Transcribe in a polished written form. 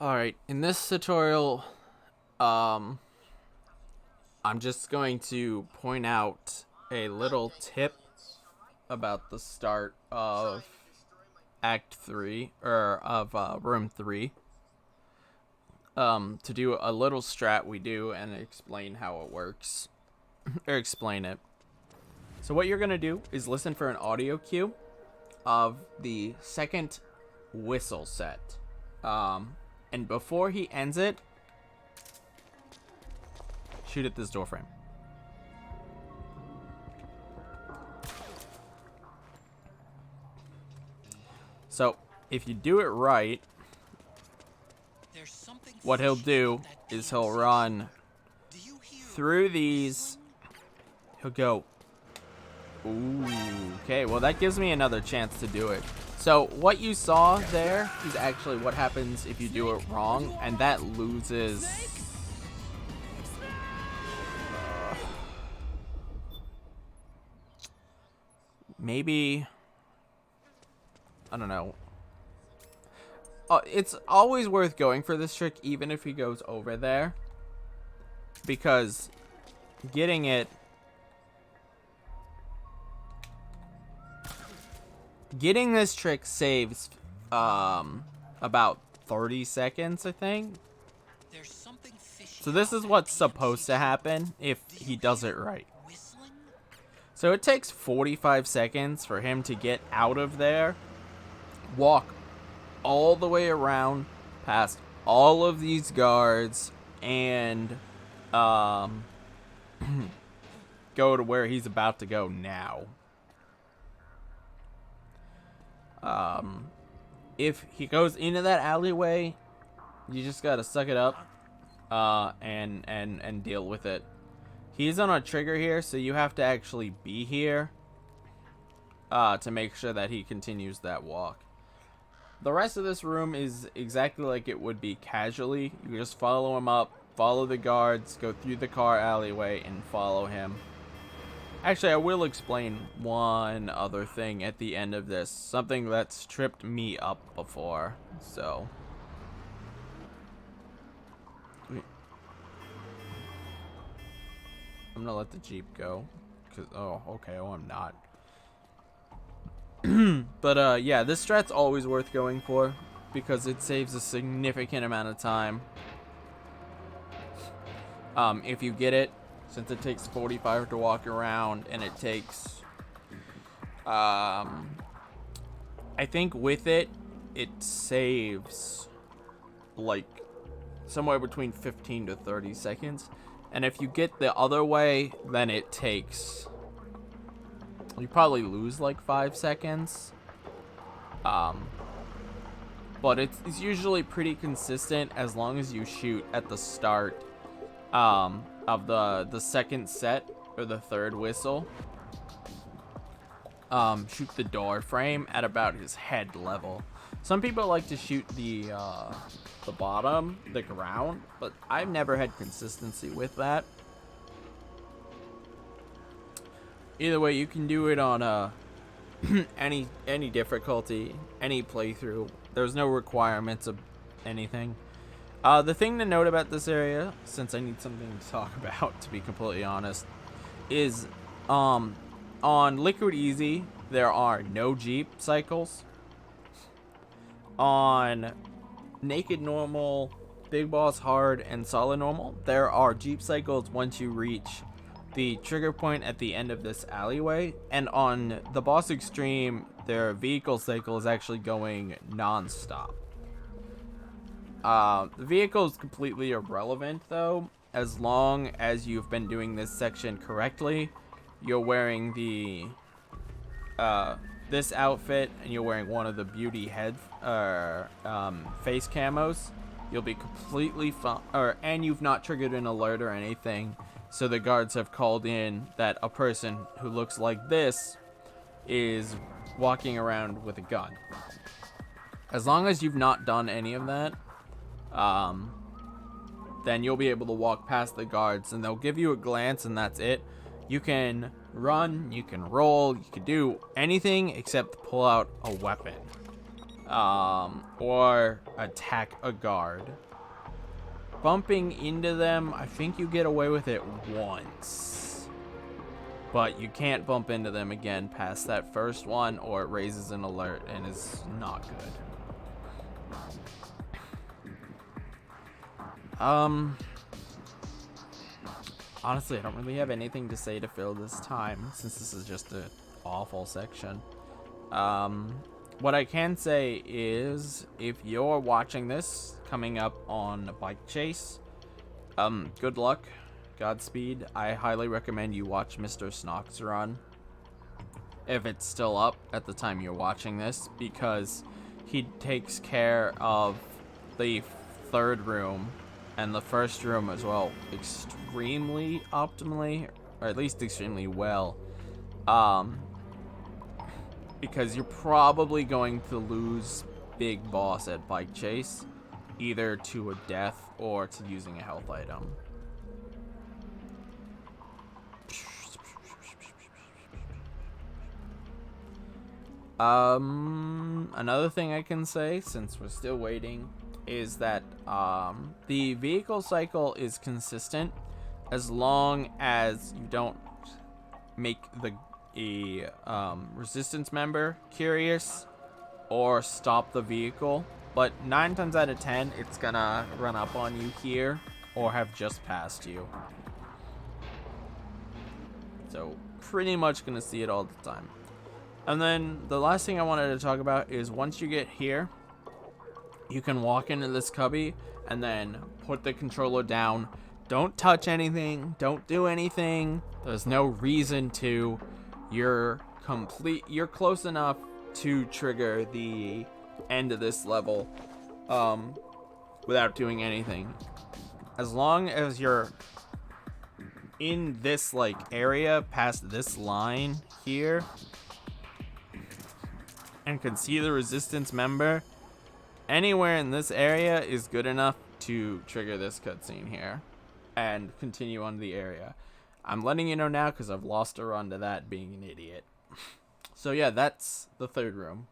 Alright, in this tutorial, um, I'm just going to point out a little tip about the start of Act 3, or of Room 3, to do a little strat we do and explain how it works, or explain it. So what you're going to do is listen for an audio cue of the second whistle set. And before he ends it, shoot at this door frame. So, if you do it right, what he'll do is he'll run through these. He'll go, ooh, okay, well that gives me another chance to do it. So what you saw there is actually what happens if you do it wrong, and that loses maybe, I don't know. It's always worth going for this trick even if he goes over there, because getting this trick saves about 30 seconds, I think. So this is what's supposed to happen if he does it right. So it takes 45 seconds for him to get out of there, walk all the way around past all of these guards, and go to where he's about to go now. If he goes into that alleyway, you just gotta suck it up, and deal with it. He's on a trigger here, so you have to actually be here, to make sure that he continues that walk. The rest of this room is exactly like it would be casually. You just follow him up, follow the guards, go through the car alleyway, and follow him. Actually, I will explain one other thing at the end of this. Something that's tripped me up before. So, I'm gonna let the Jeep go. Oh, okay. Oh, I'm not. But, yeah, this strat's always worth going for because it saves a significant amount of time. If you get it, since it takes 45 to walk around, and it takes, I think with it, it saves, like, somewhere between 15 to 30 seconds. And if you get the other way, then it takes, you probably lose, like, 5 seconds. But it's usually pretty consistent as long as you shoot at the start, of the second set or the third whistle. Shoot the door frame at about his head level. Some people like to shoot the bottom, the ground, but I've never had consistency with that. Either way, you can do it on any difficulty, any playthrough. There's no requirements of anything. The thing to note about this area, since I need something to talk about, to be completely honest, is on Liquid Easy, there are no Jeep cycles. On Naked Normal, Big Boss Hard, and Solid Normal, there are Jeep cycles once you reach the trigger point at the end of this alleyway. And on the Boss Extreme, their vehicle cycle is actually going non-stop. The vehicle is completely irrelevant, though, as long as you've been doing this section correctly. You're wearing the this outfit, and you're wearing one of the beauty head face camos. You'll be completely fine, and you've not triggered an alert or anything. So the guards have called in that a person who looks like this is walking around with a gun. As long as you've not done any of that, then you'll be able to walk past the guards, and they'll give you a glance, and that's it. You can run, you can roll, you can do anything except pull out a weapon. or attack a guard. Bumping into them, I think you get away with it once. But you can't bump into them again past that first one, or it raises an alert and is not good. Honestly, I don't really have anything to say to fill this time, since this is just an awful section. What I can say is, if you're watching this coming up on a bike chase, good luck, Godspeed. I highly recommend you watch Mr. Snock's run, if it's still up at the time you're watching this, because he takes care of the third room and the first room as well extremely optimally, or at least extremely well. Because you're probably going to lose Big Boss at Bike Chase, either to a death or to using a health item. Another thing I can say, since we're still waiting, is that the vehicle cycle is consistent as long as you don't make a resistance member curious or stop the vehicle. But 9 times out of 10, it's gonna run up on you here or have just passed you. So pretty much gonna see it all the time. And then the last thing I wanted to talk about is once you get here, you can walk into this cubby and then put the controller down. Don't touch anything. Don't do anything. There's no reason to. You're close enough to trigger the end of this level without doing anything. As long as you're in this like area past this line here and can see the resistance member, anywhere in this area is good enough to trigger this cutscene here and continue on the area. I'm letting you know now because I've lost a run to that being an idiot. So yeah, that's the third room.